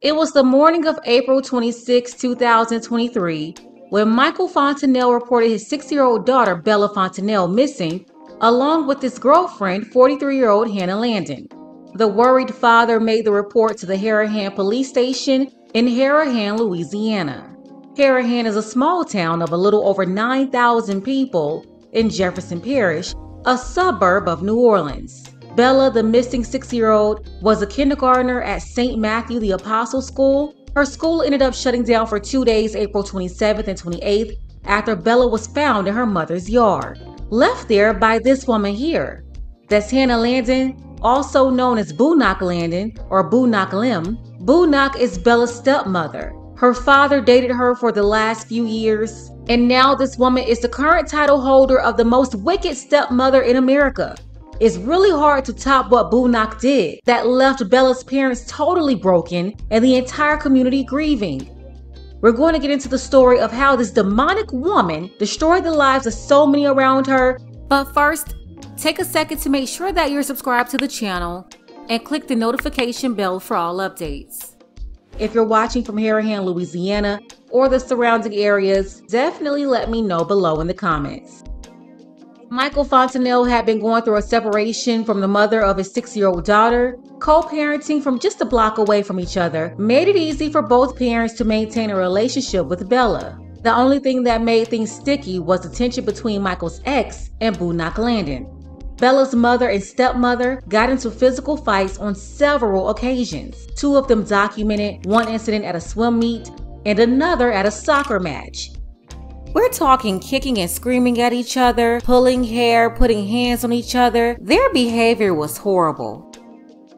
It was the morning of April 26, 2023, when Michael Fontanelle reported his 6-year-old daughter, Bella Fontanelle, missing, along with his girlfriend, 43-year-old Hannah Landon. The worried father made the report to the Harahan police station in Harahan, Louisiana. Harahan is a small town of a little over 9,000 people in Jefferson Parish, a suburb of New Orleans. Bella, the missing 6-year-old, was a kindergartner at St. Matthew the Apostle School. Her school ended up shutting down for 2 days, April 27th and 28th, after Bella was found in her mother's yard, left there by this woman here. That's Hannah Landon, also known as Bunak Landon or Bunak Lim. Bunak is Bella's stepmother. Her father dated her for the last few years, and now this woman is the current title holder of the most wicked stepmother in America. It's really hard to top what Bunak did that left Bella's parents totally broken and the entire community grieving. We're going to get into the story of how this demonic woman destroyed the lives of so many around her. But first, take a second to make sure that you're subscribed to the channel and click the notification bell for all updates. If you're watching from Harahan, Louisiana, or the surrounding areas, definitely let me know below in the comments. Michael Fontanelle had been going through a separation from the mother of his 6-year-old daughter. Co-parenting from just a block away from each other made it easy for both parents to maintain a relationship with Bella. The only thing that made things sticky was the tension between Michael's ex and Bunak Landon. Bella's mother and stepmother got into physical fights on several occasions. 2 of them documented, one incident at a swim meet and another at a soccer match. We're talking kicking and screaming at each other, pulling hair, putting hands on each other. Their behavior was horrible.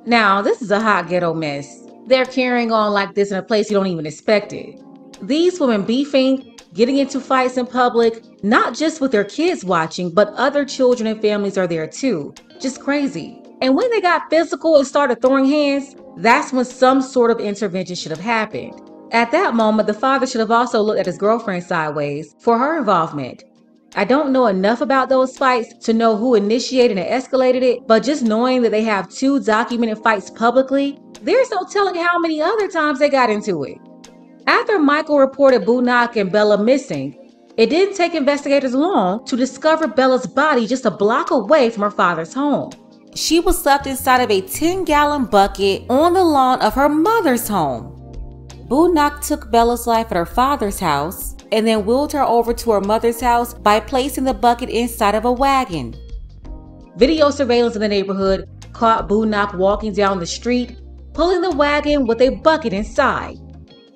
Now, this is a hot ghetto mess. They're carrying on like this in a place you don't even expect it. These women beefing, getting into fights in public, not just with their kids watching, but other children and families are there too. Just crazy. And when they got physical and started throwing hands, that's when some sort of intervention should have happened. At that moment, the father should have also looked at his girlfriend sideways for her involvement. I don't know enough about those fights to know who initiated and escalated it, but just knowing that they have 2 documented fights publicly, there's no telling how many other times they got into it. After Michael reported Bunak and Bella missing, it didn't take investigators long to discover Bella's body just a block away from her father's home. She was left inside of a 10-gallon bucket on the lawn of her mother's home. Bunak took Bella's life at her father's house and then wheeled her over to her mother's house by placing the bucket inside of a wagon. Video surveillance in the neighborhood caught Bunak walking down the street, pulling the wagon with a bucket inside.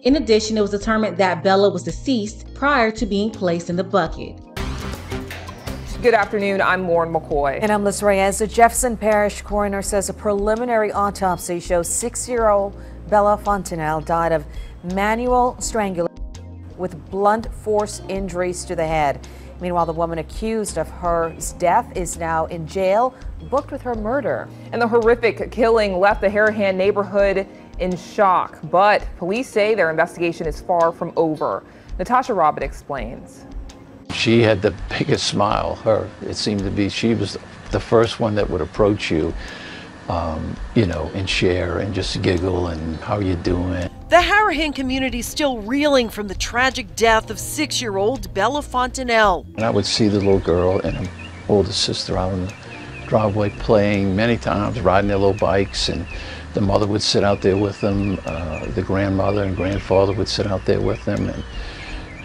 In addition, it was determined that Bella was deceased prior to being placed in the bucket. Good afternoon, I'm Lauren McCoy. And I'm Liz Reyes. The Jefferson Parish coroner says a preliminary autopsy shows 6-year-old Bella Fontanelle died of manual strangulation with blunt force injuries to the head. Meanwhile, the woman accused of her death is now in jail, booked with her murder. And the horrific killing left the Harahan neighborhood in shock, but police say their investigation is far from over. Natasha Robert explains. She had the biggest smile. It seemed to be she was the first one that would approach you, and share and just giggle and how you doing. The Harahan community is still reeling from the tragic death of 6-year-old Bella Fontanelle. And I would see the little girl and her older sister out in the driveway playing many times, riding their little bikes, and the mother would sit out there with them. The grandmother and grandfather would sit out there with them, and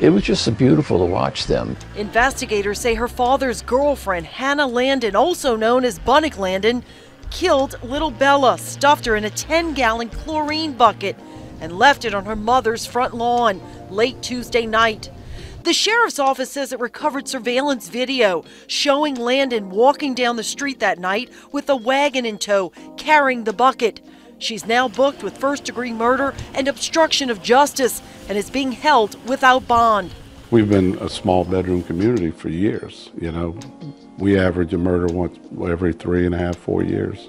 it was just beautiful to watch them. Investigators say her father's girlfriend, Hannah Landon, also known as Bunak Landon, killed little Bella, stuffed her in a 10-gallon chlorine bucket, and left it on her mother's front lawn late Tuesday night. The sheriff's office says it recovered surveillance video showing Landon walking down the street that night with a wagon in tow, carrying the bucket. She's now booked with first-degree murder and obstruction of justice and is being held without bond. We've been a small bedroom community for years. We average a murder once every 3.5, 4 years.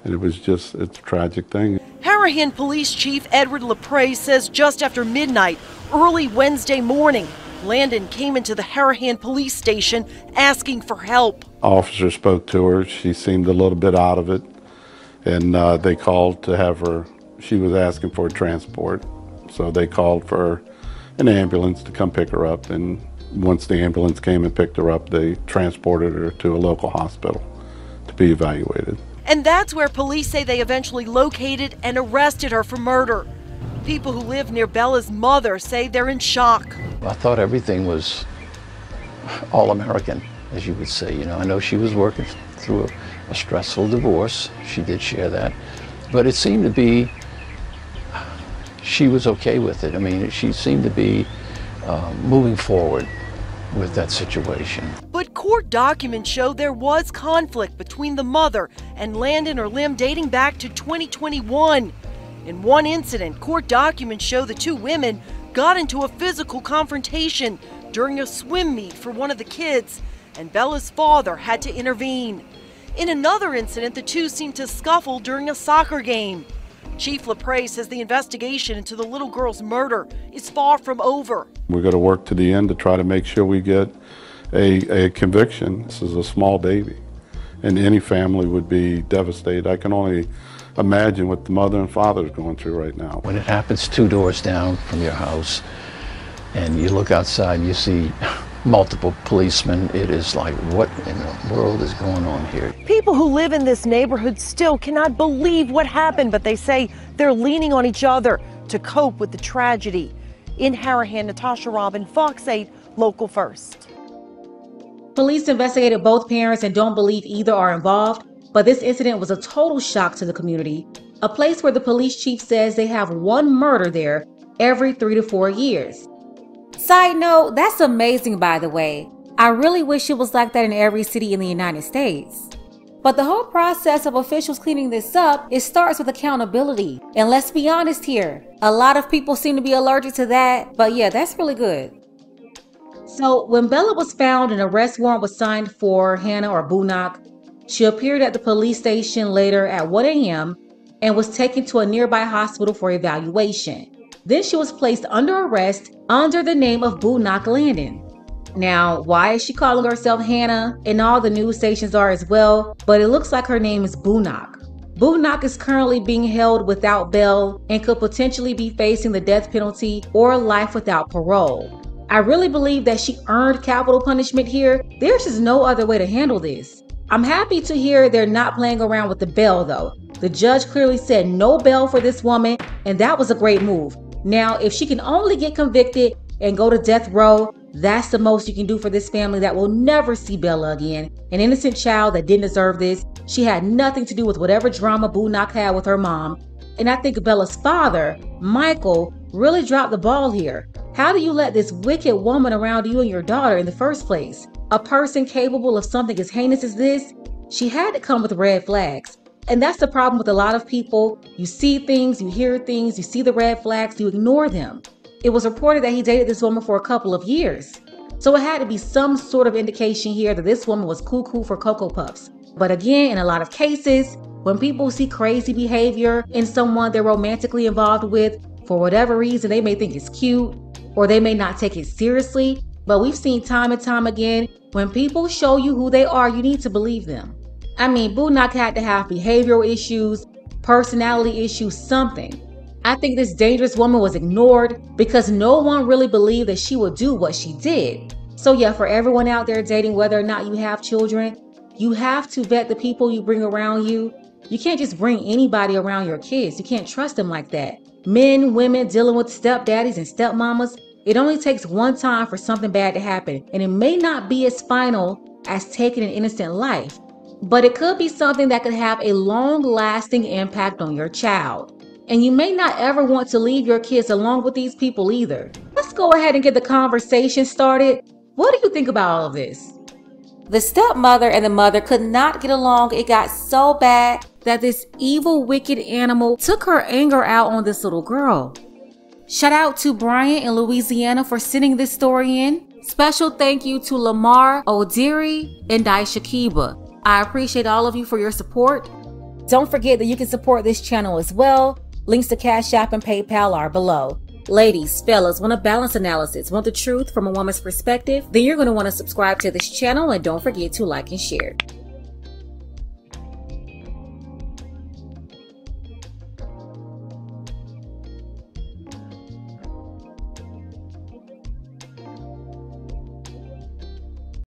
And it's a tragic thing. Harahan Police Chief Edward LaPrey says just after midnight, early Wednesday morning, Landon came into the Harahan police station asking for help. Officer spoke to her. She seemed a little bit out of it. And they called to have her she was asking for transport. So they called for an ambulance to come pick her up, and once the ambulance came and picked her up, they transported her to a local hospital to be evaluated. And that's where police say they eventually located and arrested her for murder. People who live near Bella's mother say they're in shock. I thought everything was all American, as you would say. You know, I know she was working through a stressful divorce. She did share that. But it seemed to be, she was okay with it. I mean, she seemed to be moving forward with that situation. But court documents show there was conflict between the mother and Landon or Lim dating back to 2021. In one incident, court documents show the two women got into a physical confrontation during a swim meet for one of the kids, and Bella's father had to intervene. In another incident, the two seemed to scuffle during a soccer game. Chief LaPrey says the investigation into the little girl's murder is far from over. We're going to work to the end to try to make sure we get a conviction. This is a small baby, and any family would be devastated. I can only imagine what the mother and father is going through right now. When it happens 2 doors down from your house, and you look outside and you see multiple policemen, it is like, what in the world is going on here? People who live in this neighborhood still cannot believe what happened, but they say they're leaning on each other to cope with the tragedy. In Harahan, Natasha Robin, Fox 8, Local First. Police investigated both parents and don't believe either are involved, but this incident was a total shock to the community. A place where the police chief says they have one murder there every 3 to 4 years. Side note, that's amazing, by the way. I really wish it was like that in every city in the United States. But the whole process of officials cleaning this up, it starts with accountability. And let's be honest here, a lot of people seem to be allergic to that, but yeah, that's really good. So when Bella was found, an arrest warrant was signed for Hannah or Bunak. She appeared at the police station later at 1 a.m. and was taken to a nearby hospital for evaluation. Then she was placed under arrest under the name of Bunak Landon. Now, why is she calling herself Hannah? And all the news stations are as well, but it looks like her name is Bunak. Bunak is currently being held without bail and could potentially be facing the death penalty or life without parole. I really believe that she earned capital punishment here. There's just no other way to handle this. I'm happy to hear they're not playing around with the bail though. The judge clearly said no bail for this woman, and that was a great move. Now, if she can only get convicted and go to death row, that's the most you can do for this family that will never see Bella again. An innocent child that didn't deserve this. She had nothing to do with whatever drama Bunak had with her mom. And I think Bella's father, Michael, really dropped the ball here. How do you let this wicked woman around you and your daughter in the first place? A person capable of something as heinous as this? She had to come with red flags. And that's the problem with a lot of people. You see things, you hear things, you see the red flags, you ignore them. It was reported that he dated this woman for a couple of years. So it had to be some sort of indication here that this woman was cuckoo for Cocoa Puffs. But again, in a lot of cases, when people see crazy behavior in someone they're romantically involved with, for whatever reason, they may think it's cute or they may not take it seriously. But we've seen time and time again, when people show you who they are, you need to believe them. I mean, Bunak had to have behavioral issues, personality issues, something. I think this dangerous woman was ignored because no one really believed that she would do what she did. So yeah, for everyone out there dating, whether or not you have children, you have to vet the people you bring around you. You can't just bring anybody around your kids. You can't trust them like that. Men, women dealing with stepdaddies and stepmamas, it only takes one time for something bad to happen. And it may not be as final as taking an innocent life, but it could be something that could have a long-lasting impact on your child. And you may not ever want to leave your kids along with these people either. Let's go ahead and get the conversation started. What do you think about all of this? The stepmother and the mother could not get along. It got so bad that this evil, wicked animal took her anger out on this little girl. Shout out to Brian in Louisiana for sending this story in. Special thank you to Lamar, Odiri, and Daisha Kiba. I appreciate all of you for your support. Don't forget that you can support this channel as well. Links to Cash App and PayPal are below. Ladies, fellas, want a balanced analysis, want the truth from a woman's perspective? Then you're going to want to subscribe to this channel and don't forget to like and share.